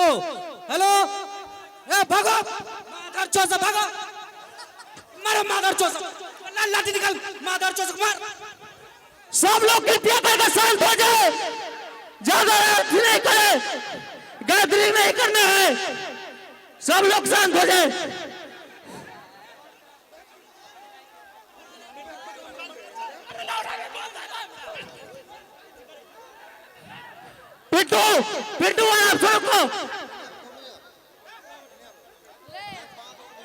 Hello ए भागो मादर चोचा भागो मारो मादर चोचा लाठी निकाल मादर चोचा मार। सब लोग कृपया करके शांत हो जाए, ज्यादा नहीं करे, गैदरिंग नहीं करना है, सब लोग शांत हो जाए। पिट्टू पिट्टू आप सबको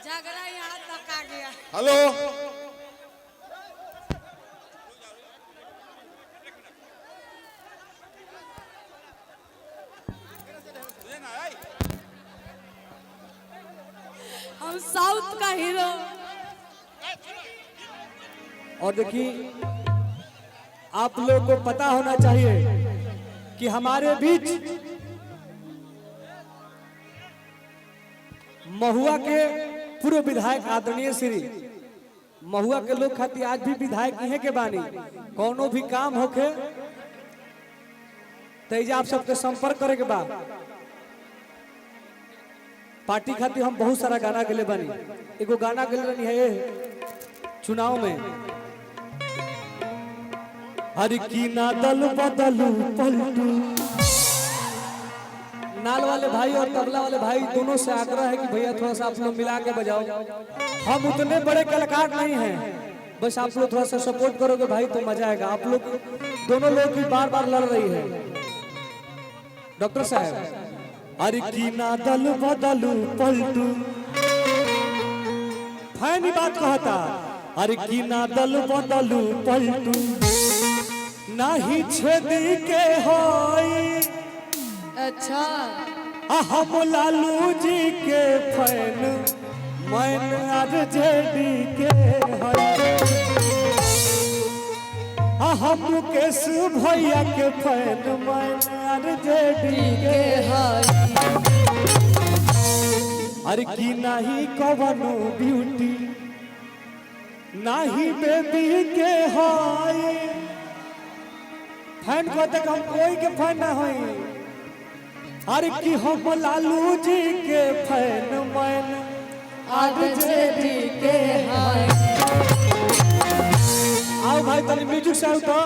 झगड़ा यहाँ तक आ गया। हेलो हम साउथ का हीरो। और देखिए आप लोग को पता होना चाहिए कि हमारे बीच महुआ के पूर्व विधायक आदरणीय श्री महुआ के लोग खातिर आज भी विधायक इहे के बानी। कोनो भी काम होके तेजा आप सबके संपर्क करे के बाद पार्टी खातिर हम बहुत सारा गाना गेले बानी। एगो गाना गेले रहनी है चुनाव में, हर की ना दल बदलू पलटू। नाल वाले भाई और तबला वाले भाई दोनों से आग्रह है कि भैया थोड़ा सा आप लोग मिला के बजाओ। हम उतने बड़े कलाकार नहीं हैं, बस आप लोग थोड़ा सा सपोर्ट करोगे भाई तो मजा आएगा। आप लोग दोनों लोग की बार बार लड़ रही है। डॉक्टर साहब अरे की ना दल बदलू पलटू, फैनी बात कहता अरे की ना दल बदलू पलटू, नाही छेदी के होई। अच्छा हम लालू जी के फैन मैन आरजेडी के होई। हम मुकेश भैया के फैन मैन आरजेडी के होई। अरे की नाही कवनो ब्यूटी नाही बेबी के होई। फैन कहते हम कोई के फैन ना होई। अरे की हम लालू जी के फैन मैन आरजेडी के हैं। आओ भाई तनी म्यूजिक से आओ तो।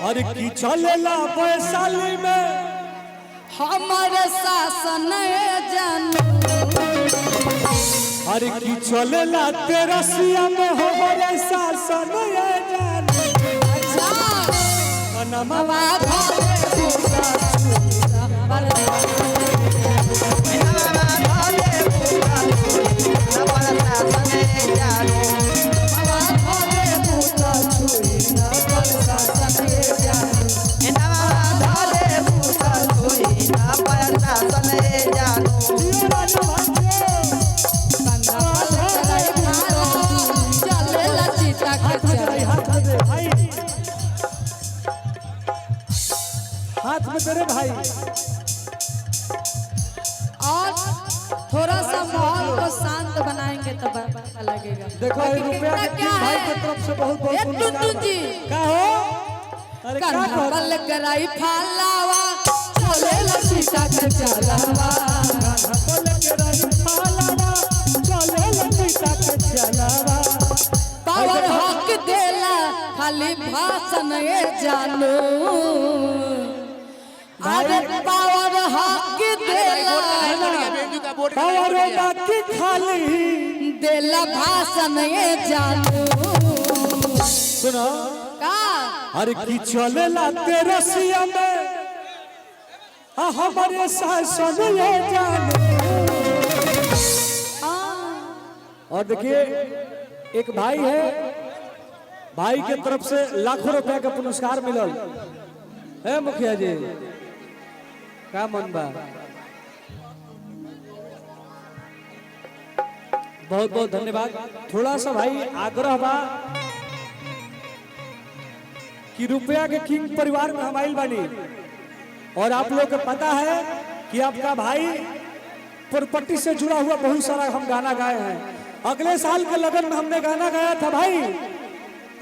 अरे की चलेला वैशाली में हमारे शासन जानू। अरे की चलेला तेरसिया में हमारे शासन जानू। अच्छा नमवा चलेला सीता के ध्यान दे रे भाई। और थोड़ा सा माहौल को शांत बनाएंगे तो अच्छा लगेगा। देखो ये रुपया के क्या भाई है? की तरफ से बहुत बहुत ए, पुरस्कार टुटू जी। का हो। अरे क्या कहो कल कराई फालावा चले लसीसा के चलावा बोल के रही पालावा चले लंगीता के चलावा। पावर हक देला खाली भाषण ये जानू अरे पावर हक देला पावर बाकी खाली देला भाषण ये जानू सुनो का अरे की चलेला तेरे सिया में हमारे शासन ये जानो। और देखिए एक भाई है, भाई के तरफ से लाखों रुपए का पुरस्कार मिलल है। मुखिया जी का मन बा, बहुत बहुत धन्यवाद। थोड़ा सा भाई आग्रह बा कि रुपया के किंग परिवार में हम आइल बानी और आप लोग को पता है कि आपका भाई प्रॉपर्टी से जुड़ा हुआ बहुत सारा हम गाना गाए हैं। अगले साल के लगन में हमने गाना गाया था भाई,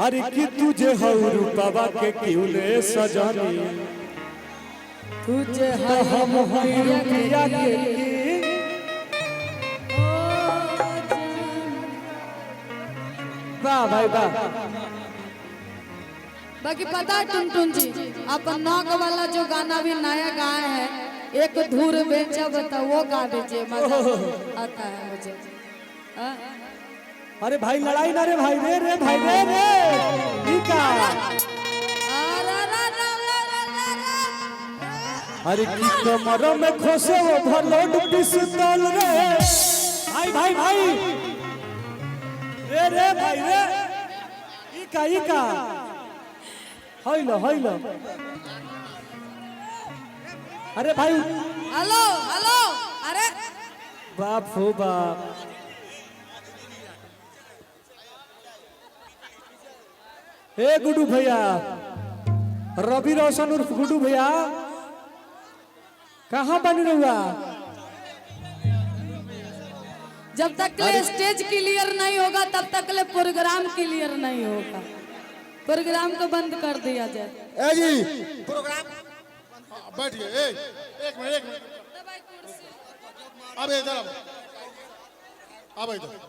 अरे कि तुझे हो रूपवा के क्यों ले सजनी तुझे तो हम हई रुपया के king। वाह भाई वाह। बाकी पता है टुनटुन जी अपन नौक वाला जो गाना भी नया गाए हैं, एक धूर बेचा बता वो गा दीजिए, मजा आता है मुझे। हाँ? अरे भाई लड़ाई ना रे भाई रे भाई रे ठीक है। अरे की कमर में खोसे वो भलोड पिस्तौल रे भाई भाई भाई रे भाई रे इका होइलो अरे भाई हेलो हेलो अरे बाप हो बाप। हे गुड्डू भैया, रवि रोशन उर्फ गुड्डू भैया कहाँ बन रहा? जब तक ले स्टेज क्लियर नहीं होगा तब तक ले प्रोग्राम क्लियर नहीं होगा। प्रोग्राम को बंद कर दिया जाए। ए जी प्रोग्राम बैठिए। एक मिनट अब इधर अब इधर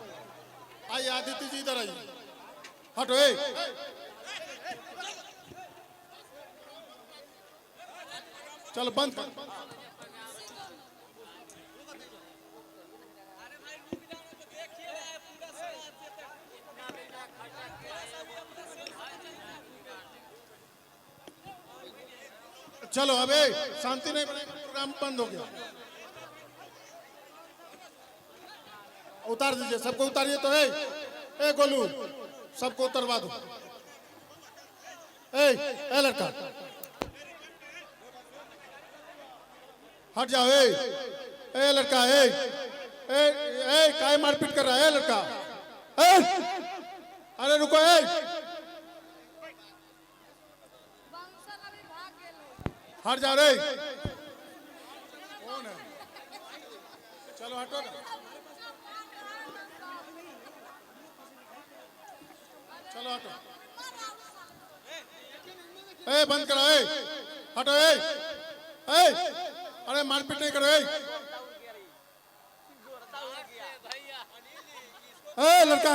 आइए, आदित्य जी इधर आइए। हटो ए चलो बंद कर। चलो अबे शांति नहीं बनेगी, प्रोग्राम बंद हो गया। उतार दीजिए, सबको उतारिए। तो ए गोलू सबको उतरवा दो। ए लड़का हट जाओ। ए लड़का ए काय मारपीट कर रहा है लड़का? अरे रुको। हट जाओ रे। कौन है? चलो हटो ना। चलो हटो। बंद करो। हटो। अरे मारपीट नहीं करो। लड़का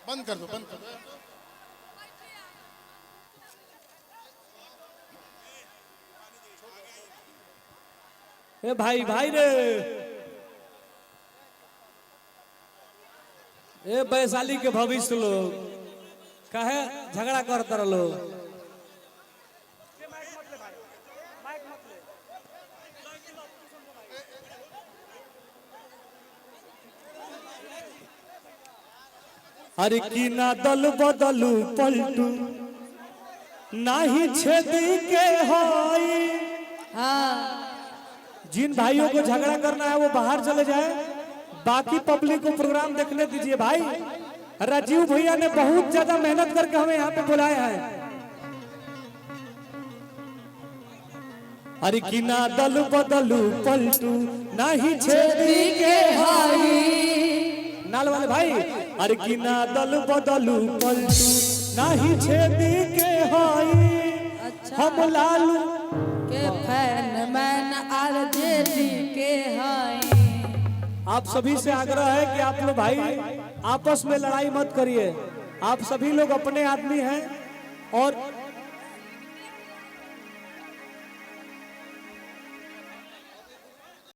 बंद कर दो। ए भाई रे ए वैशाली के भविष्य लोग काहे झगड़ा करता लोग। अरे की ना दल बदलू पलटू नाही छेदी के होई। हाँ जिन भाइयों को झगड़ा करना है वो बाहर चले जाए, बाकी पब्लिक को प्रोग्राम देखने दीजिए। भाई राजीव भैया ने बहुत ज्यादा मेहनत करके हमें यहाँ पे बुलाया है। अरे की ना दल बदलू पलटू नाही छेदी के होई। नाल वाले भाई, अरे की ना दल बदलू पलटू नाही छेदी के होई। अच्छा हम लालू के फैन मैन आरजेडी के हाय। आप सभी से आग्रह है कि आप लोग भाई आपस में लड़ाई मत करिए। आप सभी लोग अपने आदमी हैं और